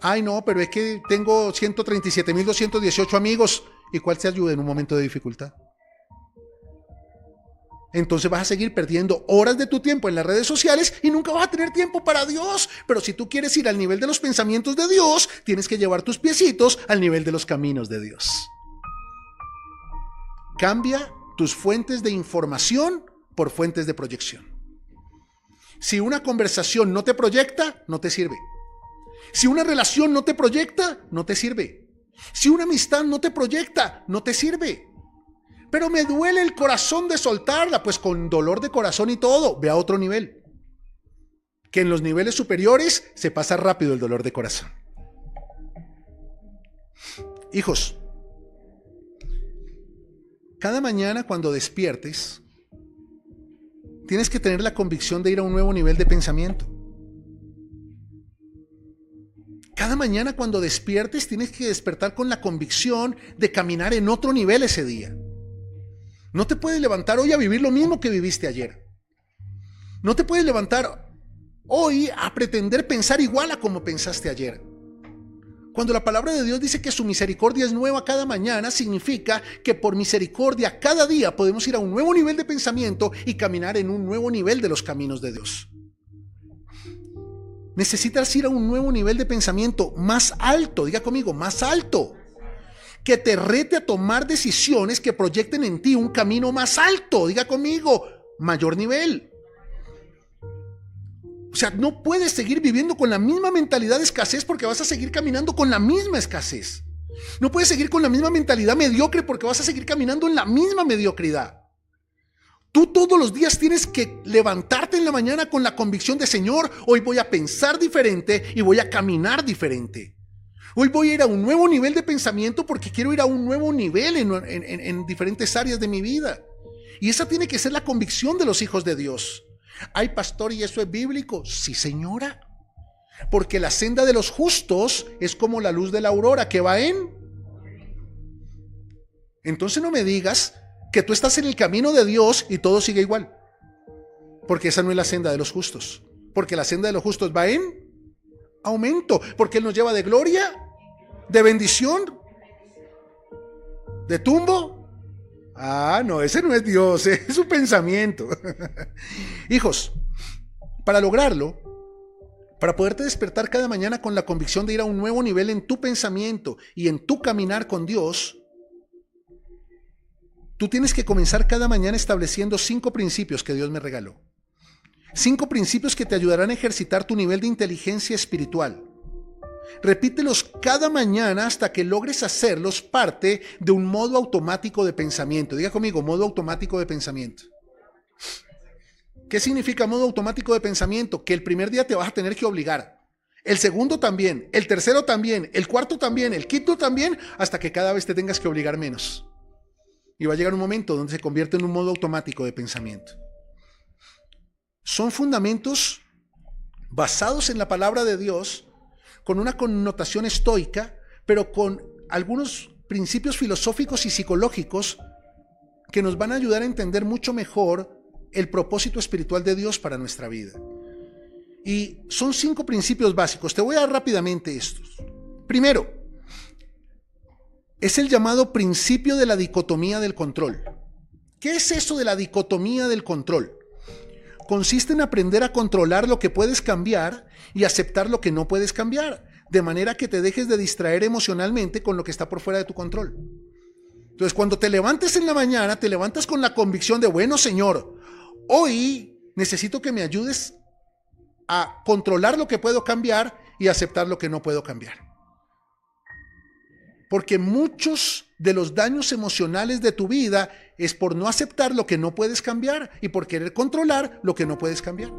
A: Ay, no, pero es que tengo 137.218 amigos. ¿Y cuál te ayuda en un momento de dificultad? Entonces vas a seguir perdiendo horas de tu tiempo en las redes sociales y nunca vas a tener tiempo para Dios. Pero si tú quieres ir al nivel de los pensamientos de Dios, tienes que llevar tus piecitos al nivel de los caminos de Dios. Cambia tus fuentes de información por fuentes de proyección. Si una conversación no te proyecta, no te sirve. Si una relación no te proyecta, no te sirve. Si una amistad no te proyecta, no te sirve. Pero me duele el corazón de soltarla, pues con dolor de corazón y todo, ve a otro nivel. Que en los niveles superiores se pasa rápido el dolor de corazón. Hijos, cada mañana cuando despiertes, tienes que tener la convicción de ir a un nuevo nivel de pensamiento. Cada mañana cuando despiertes, tienes que despertar con la convicción de caminar en otro nivel ese día. No te puedes levantar hoy a vivir lo mismo que viviste ayer. No te puedes levantar hoy a pretender pensar igual a como pensaste ayer. Cuando la palabra de Dios dice que su misericordia es nueva cada mañana, significa que por misericordia cada día podemos ir a un nuevo nivel de pensamiento y caminar en un nuevo nivel de los caminos de Dios. Necesitas ir a un nuevo nivel de pensamiento más alto, diga conmigo, más alto. Que te rete a tomar decisiones que proyecten en ti un camino más alto. Diga conmigo, mayor nivel. O sea, no puedes seguir viviendo con la misma mentalidad de escasez porque vas a seguir caminando con la misma escasez. No puedes seguir con la misma mentalidad mediocre porque vas a seguir caminando en la misma mediocridad. Tú todos los días tienes que levantarte en la mañana con la convicción de, Señor, hoy voy a pensar diferente y voy a caminar diferente. Hoy voy a ir a un nuevo nivel de pensamiento porque quiero ir a un nuevo nivel en diferentes áreas de mi vida. Y esa tiene que ser la convicción de los hijos de Dios. ¿Ay, pastor, y eso es bíblico? Sí, señora. Porque la senda de los justos es como la luz de la aurora que va en. Entonces no me digas que tú estás en el camino de Dios y todo sigue igual. Porque esa no es la senda de los justos. Porque la senda de los justos va en aumento, porque Él nos lleva de gloria, de bendición, de tumbo. Ah, no, ese no es Dios, es su pensamiento. Hijos, para lograrlo, para poderte despertar cada mañana con la convicción de ir a un nuevo nivel en tu pensamiento y en tu caminar con Dios, tú tienes que comenzar cada mañana estableciendo 5 principios que Dios me regaló. 5 principios que te ayudarán a ejercitar tu nivel de inteligencia espiritual. Repítelos cada mañana hasta que logres hacerlos parte de un modo automático de pensamiento. Diga conmigo, modo automático de pensamiento. ¿Qué significa modo automático de pensamiento? Que el primer día te vas a tener que obligar. El segundo también, el tercero también, el cuarto también, el quinto también, hasta que cada vez te tengas que obligar menos. Y va a llegar un momento donde se convierte en un modo automático de pensamiento. Son fundamentos basados en la palabra de Dios, con una connotación estoica, pero con algunos principios filosóficos y psicológicos que nos van a ayudar a entender mucho mejor el propósito espiritual de Dios para nuestra vida. Y son 5 principios básicos. Te voy a dar rápidamente estos. Primero, es el llamado principio de la dicotomía del control. ¿Qué es eso de la dicotomía del control? Consiste en aprender a controlar lo que puedes cambiar y aceptar lo que no puedes cambiar, de manera que te dejes de distraer emocionalmente con lo que está por fuera de tu control. Entonces, cuando te levantes en la mañana, te levantas con la convicción de, bueno, Señor, hoy necesito que me ayudes a controlar lo que puedo cambiar y aceptar lo que no puedo cambiar. Porque muchos de los daños emocionales de tu vida es por no aceptar lo que no puedes cambiar y por querer controlar lo que no puedes cambiar.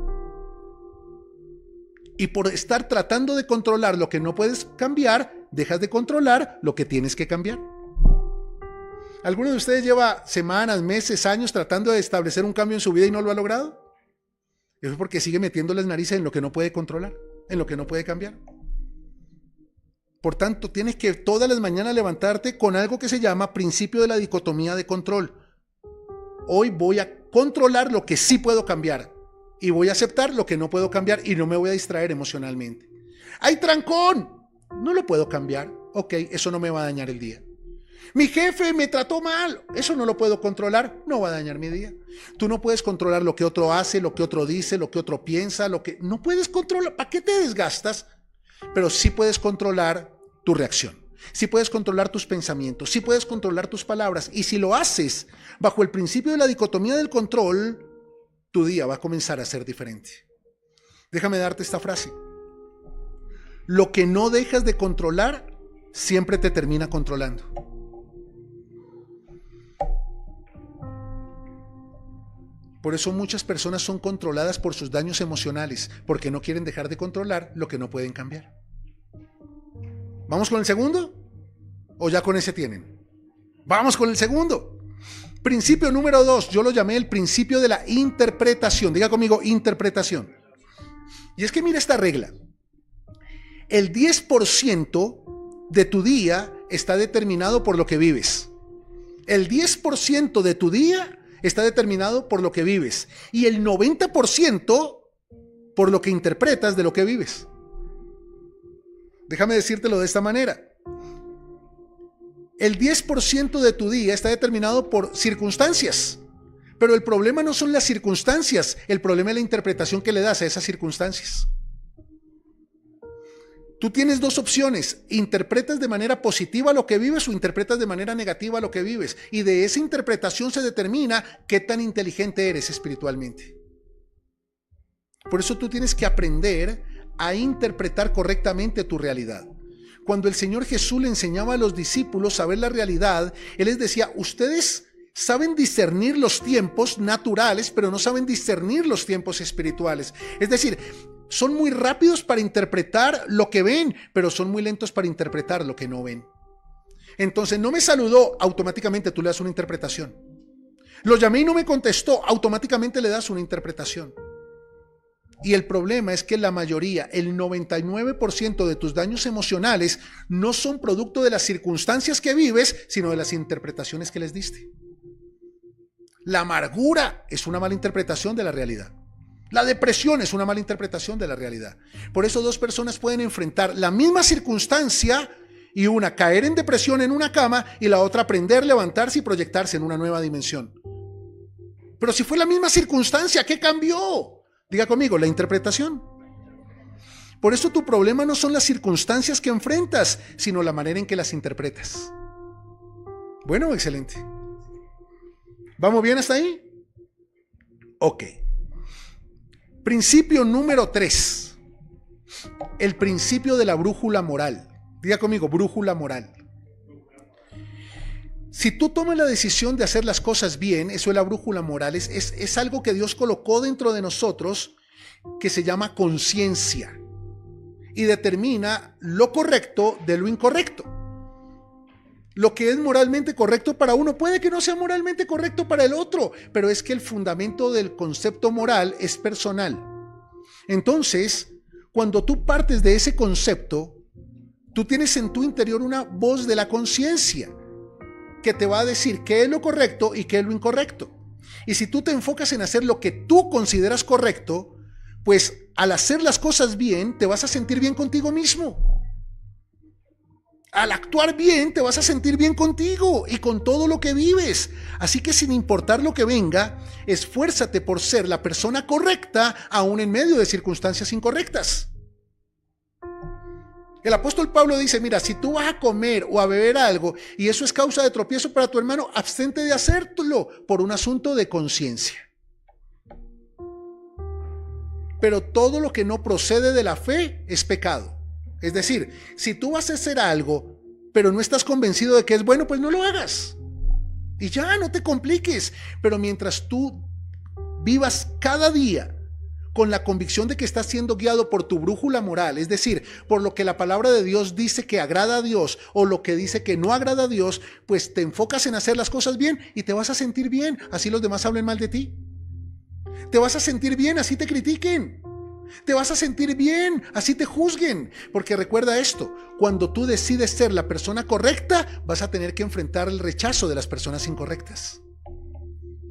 A: Y por estar tratando de controlar lo que no puedes cambiar, dejas de controlar lo que tienes que cambiar. ¿Alguno de ustedes lleva semanas, meses, años tratando de establecer un cambio en su vida y no lo ha logrado? Eso es porque sigue metiendo las narices en lo que no puede controlar, en lo que no puede cambiar. Por tanto, tienes que todas las mañanas levantarte con algo que se llama principio de la dicotomía de control. Hoy voy a controlar lo que sí puedo cambiar y voy a aceptar lo que no puedo cambiar y no me voy a distraer emocionalmente. ¡Ay, trancón! No lo puedo cambiar. Ok, eso no me va a dañar el día. Mi jefe me trató mal. Eso no lo puedo controlar. No va a dañar mi día. Tú no puedes controlar lo que otro hace, lo que otro dice, lo que otro piensa, lo que... No puedes controlar. ¿Para qué te desgastas? Pero sí puedes controlar tu reacción, sí puedes controlar tus pensamientos, sí puedes controlar tus palabras, y si lo haces bajo el principio de la dicotomía del control, tu día va a comenzar a ser diferente. Déjame darte esta frase: lo que no dejas de controlar siempre te termina controlando. Por eso muchas personas son controladas por sus daños emocionales, porque no quieren dejar de controlar lo que no pueden cambiar. ¿Vamos con el segundo? ¿O ya con ese tienen? Vamos con el segundo. Principio número 2, yo lo llamé el principio de la interpretación. Diga conmigo, interpretación. Y es que mira esta regla. El 10% de tu día está determinado por lo que vives. El 10% de tu día está determinado por lo que vives. Y el 90% por lo que interpretas de lo que vives. Déjame decírtelo de esta manera. El 10% de tu día está determinado por circunstancias. Pero el problema no son las circunstancias, el problema es la interpretación que le das a esas circunstancias. Tú tienes 2 opciones: interpretas de manera positiva lo que vives o interpretas de manera negativa lo que vives. Y de esa interpretación se determina qué tan inteligente eres espiritualmente. Por eso tú tienes que aprender a interpretar correctamente tu realidad. Cuando el Señor Jesús le enseñaba a los discípulos a ver la realidad, Él les decía: ustedes saben discernir los tiempos naturales, pero no saben discernir los tiempos espirituales. Es decir, son muy rápidos para interpretar lo que ven, pero son muy lentos para interpretar lo que no ven. Entonces, no me saludó, automáticamente tú le das una interpretación. Lo llamé y no me contestó, automáticamente le das una interpretación. Y el problema es que la mayoría, el 99% de tus daños emocionales no son producto de las circunstancias que vives, sino de las interpretaciones que les diste. La amargura es una mala interpretación de la realidad. La depresión es una mala interpretación de la realidad. Por eso 2 personas pueden enfrentar la misma circunstancia y una caer en depresión en una cama y la otra aprender, levantarse y proyectarse en una nueva dimensión. Pero si fue la misma circunstancia, ¿qué cambió? Diga conmigo, la interpretación. Por eso tu problema no son las circunstancias que enfrentas, sino la manera en que las interpretas. Bueno, excelente. ¿Vamos bien hasta ahí? Ok. Principio número 3. El principio de la brújula moral. Diga conmigo, brújula moral. Si tú tomas la decisión de hacer las cosas bien, eso es la brújula moral, es algo que Dios colocó dentro de nosotros que se llama conciencia y determina lo correcto de lo incorrecto. Lo que es moralmente correcto para uno puede que no sea moralmente correcto para el otro, pero es que el fundamento del concepto moral es personal. Entonces, cuando tú partes de ese concepto, tú tienes en tu interior una voz de la conciencia que te va a decir qué es lo correcto y qué es lo incorrecto. Y si tú te enfocas en hacer lo que tú consideras correcto, pues al hacer las cosas bien, te vas a sentir bien contigo mismo. Al actuar bien, te vas a sentir bien contigo y con todo lo que vives. Así que sin importar lo que venga, esfuérzate por ser la persona correcta, aún en medio de circunstancias incorrectas. El apóstol Pablo dice, mira, si tú vas a comer o a beber algo y eso es causa de tropiezo para tu hermano, abstente de hacerlo por un asunto de conciencia. Pero todo lo que no procede de la fe es pecado. Es decir, si tú vas a hacer algo, pero no estás convencido de que es bueno, pues no lo hagas. Y ya, no te compliques. Pero mientras tú vivas cada día con la convicción de que estás siendo guiado por tu brújula moral, es decir, por lo que la palabra de Dios dice que agrada a Dios o lo que dice que no agrada a Dios, pues te enfocas en hacer las cosas bien y te vas a sentir bien, así los demás hablen mal de ti. Te vas a sentir bien, así te critiquen. Te vas a sentir bien, así te juzguen. Porque recuerda esto, cuando tú decides ser la persona correcta, vas a tener que enfrentar el rechazo de las personas incorrectas.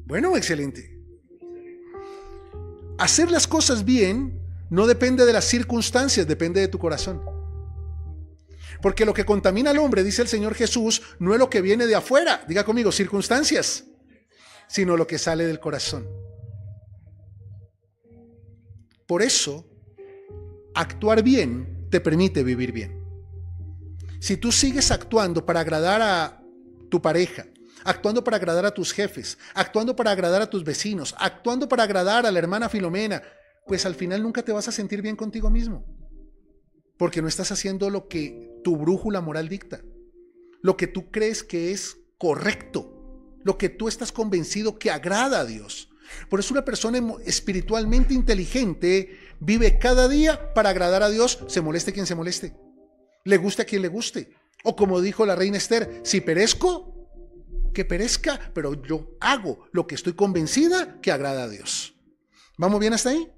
A: Bueno, excelente. Hacer las cosas bien no depende de las circunstancias, depende de tu corazón. Porque lo que contamina al hombre, dice el Señor Jesús, no es lo que viene de afuera, diga conmigo, circunstancias, sino lo que sale del corazón. Por eso, actuar bien te permite vivir bien. Si tú sigues actuando para agradar a tu pareja, actuando para agradar a tus jefes, actuando para agradar a tus vecinos, actuando para agradar a la hermana Filomena, pues al final nunca te vas a sentir bien contigo mismo. Porque no estás haciendo lo que tu brújula moral dicta, lo que tú crees que es correcto, lo que tú estás convencido que agrada a Dios. Por eso una persona espiritualmente inteligente vive cada día para agradar a Dios, se moleste quien se moleste, le guste a quien le guste. O como dijo la reina Esther, si perezco, que perezca, pero yo hago lo que estoy convencida que agrada a Dios. ¿Vamos bien hasta ahí?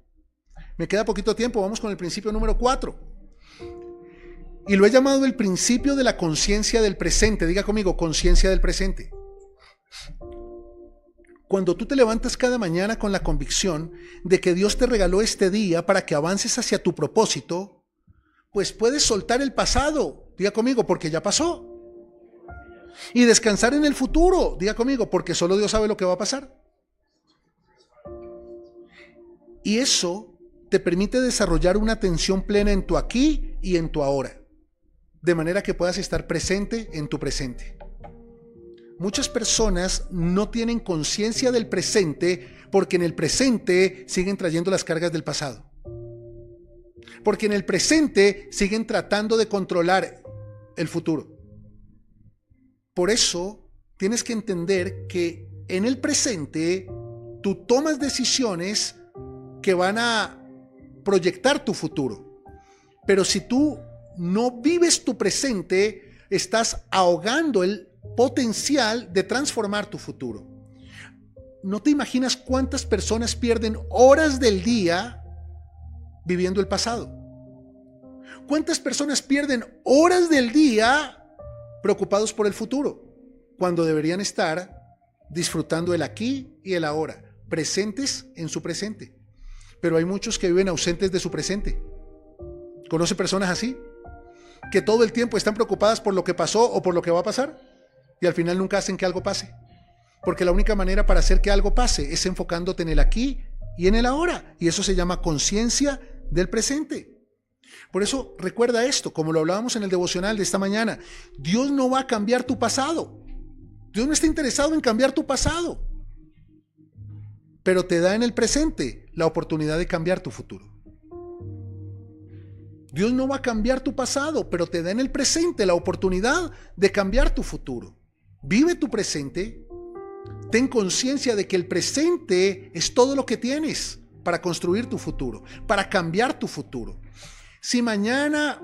A: Me queda poquito tiempo, vamos con el principio número 4. Y lo he llamado el principio de la conciencia del presente. Diga conmigo, conciencia del presente. Cuando tú te levantas cada mañana con la convicción de que Dios te regaló este día para que avances hacia tu propósito, pues puedes soltar el pasado, diga conmigo, porque ya pasó. Y descansar en el futuro, diga conmigo, porque solo Dios sabe lo que va a pasar. Y eso te permite desarrollar una atención plena en tu aquí y en tu ahora, de manera que puedas estar presente en tu presente. Muchas personas no tienen conciencia del presente porque en el presente siguen trayendo las cargas del pasado. Porque en el presente siguen tratando de controlar el futuro. Por eso tienes que entender que en el presente tú tomas decisiones que van a proyectar tu futuro. Pero si tú no vives tu presente, estás ahogando el potencial de transformar tu futuro. No te imaginas cuántas personas pierden horas del día viviendo el pasado. ¿Cuántas personas pierden horas del día preocupados por el futuro, cuando deberían estar disfrutando el aquí y el ahora, presentes en su presente? Pero hay muchos que viven ausentes de su presente. ¿Conoce personas así? Que todo el tiempo están preocupadas por lo que pasó o por lo que va a pasar y al final nunca hacen que algo pase. Porque la única manera para hacer que algo pase es enfocándote en el aquí y en el ahora. Y eso se llama conciencia del presente. Por eso recuerda esto, como lo hablábamos en el devocional de esta mañana. Dios no va a cambiar tu pasado. Dios no está interesado en cambiar tu pasado. Pero te da en el presente la oportunidad de cambiar tu futuro. Dios no va a cambiar tu pasado, pero te da en el presente la oportunidad de cambiar tu futuro. Vive tu presente. Ten conciencia de que el presente es todo lo que tienes para construir tu futuro, para cambiar tu futuro. Si mañana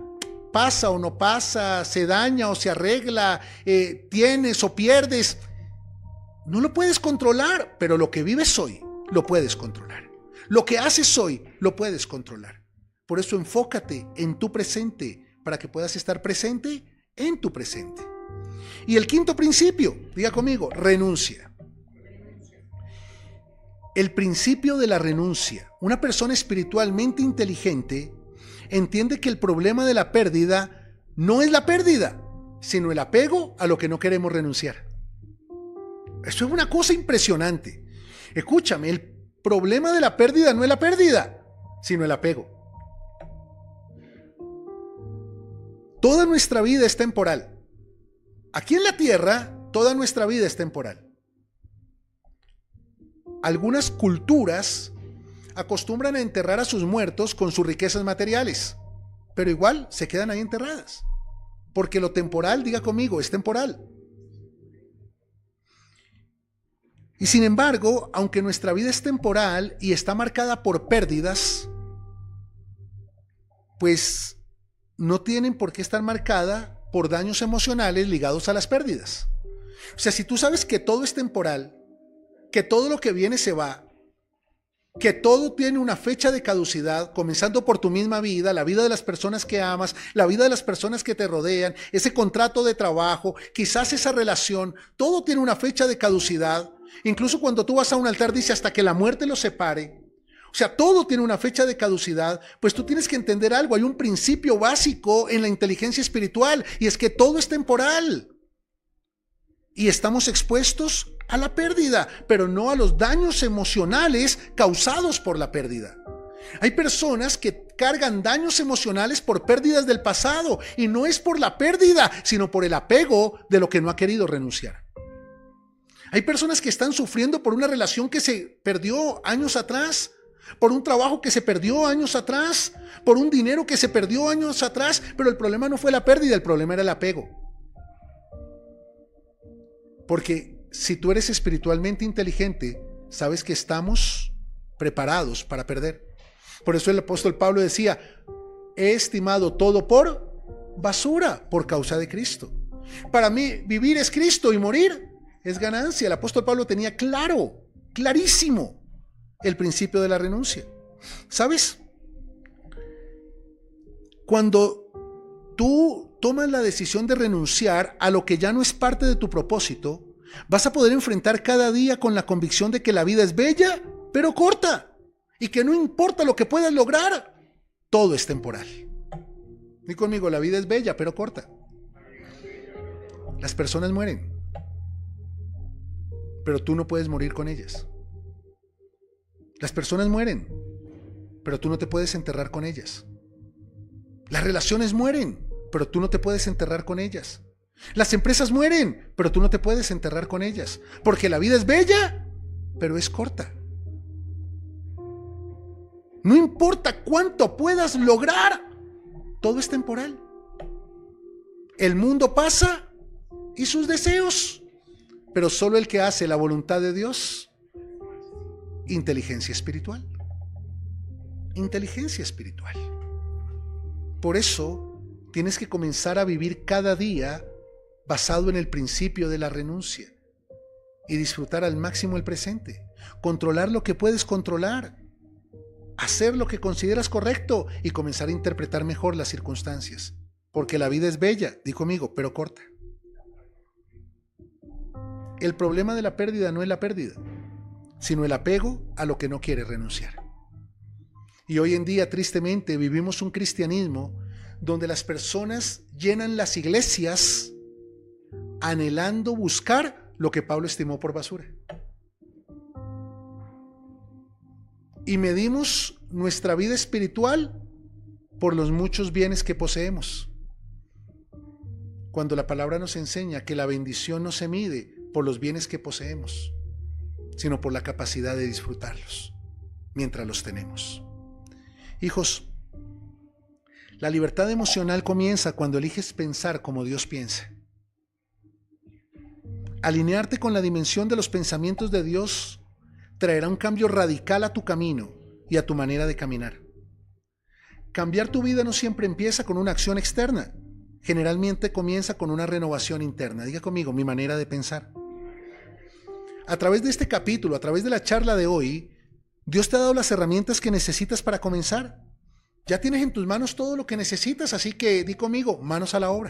A: pasa o no pasa, se daña o se arregla, tienes o pierdes, no lo puedes controlar, pero lo que vives hoy lo puedes controlar. Lo que haces hoy lo puedes controlar. Por eso enfócate en tu presente para que puedas estar presente en tu presente. Y el quinto principio, diga conmigo, renuncia. El principio de la renuncia. Una persona espiritualmente inteligente entiende que el problema de la pérdida no es la pérdida, sino el apego a lo que no queremos renunciar. Eso es una cosa impresionante. Escúchame, el problema de la pérdida no es la pérdida, sino el apego. Toda nuestra vida es temporal. Aquí en la tierra, toda nuestra vida es temporal. Algunas culturas acostumbran a enterrar a sus muertos con sus riquezas materiales, pero igual se quedan ahí enterradas. Porque lo temporal, diga conmigo, es temporal. Y sin embargo, aunque nuestra vida es temporal y está marcada por pérdidas, pues no tienen por qué estar marcada por daños emocionales ligados a las pérdidas. O sea, si tú sabes que todo es temporal, que todo lo que viene se va, que todo tiene una fecha de caducidad, comenzando por tu misma vida, la vida de las personas que amas, la vida de las personas que te rodean, ese contrato de trabajo, quizás esa relación, todo tiene una fecha de caducidad. Incluso cuando tú vas a un altar dice hasta que la muerte los separe. O sea, todo tiene una fecha de caducidad. Pues tú tienes que entender algo, hay un principio básico en la inteligencia espiritual y es que todo es temporal. Y estamos expuestos a la pérdida, pero no a los daños emocionales causados por la pérdida. Hay personas que cargan daños emocionales por pérdidas del pasado y no es por la pérdida, sino por el apego de lo que no ha querido renunciar. Hay personas que están sufriendo por una relación que se perdió años atrás, por un trabajo que se perdió años atrás, por un dinero que se perdió años atrás, pero el problema no fue la pérdida, el problema era el apego. Porque si tú eres espiritualmente inteligente, sabes que estamos preparados para perder. Por eso el apóstol Pablo decía, he estimado todo por basura por causa de Cristo. Para mí vivir es Cristo y morir es ganancia. El apóstol Pablo tenía clarísimo el principio de la renuncia. ¿Sabes? Cuando tú tomas la decisión de renunciar a lo que ya no es parte de tu propósito, vas a poder enfrentar cada día con la convicción de que la vida es bella, pero corta, y que no importa lo que puedas lograr, todo es temporal. Di conmigo, la vida es bella, pero corta. Las personas mueren, pero tú no puedes morir con ellas. Las personas mueren, pero tú no te puedes enterrar con ellas. Las relaciones mueren, pero tú no te puedes enterrar con ellas. Las empresas mueren, pero tú no te puedes enterrar con ellas. Porque la vida es bella, pero es corta. No importa cuánto puedas lograr, todo es temporal. El mundo pasa y sus deseos, pero solo el que hace la voluntad de Dios, inteligencia espiritual. Inteligencia espiritual. Por eso tienes que comenzar a vivir cada día basado en el principio de la renuncia y disfrutar al máximo el presente, controlar lo que puedes controlar, hacer lo que consideras correcto y comenzar a interpretar mejor las circunstancias, porque la vida es bella, di conmigo, pero corta. El problema de la pérdida no es la pérdida, sino el apego a lo que no quiere renunciar. Y hoy en día, tristemente, vivimos un cristianismo donde las personas llenan las iglesias anhelando buscar lo que Pablo estimó por basura. Y medimos nuestra vida espiritual por los muchos bienes que poseemos, cuando la palabra nos enseña que la bendición no se mide por los bienes que poseemos, sino por la capacidad de disfrutarlos mientras los tenemos. Hijos, la libertad emocional comienza cuando eliges pensar como Dios piensa. Alinearte con la dimensión de los pensamientos de Dios traerá un cambio radical a tu camino y a tu manera de caminar. Cambiar tu vida no siempre empieza con una acción externa. Generalmente comienza con una renovación interna. Diga conmigo, mi manera de pensar. A través de este capítulo, a través de la charla de hoy, Dios te ha dado las herramientas que necesitas para comenzar. Ya tienes en tus manos todo lo que necesitas, así que di conmigo, manos a la obra.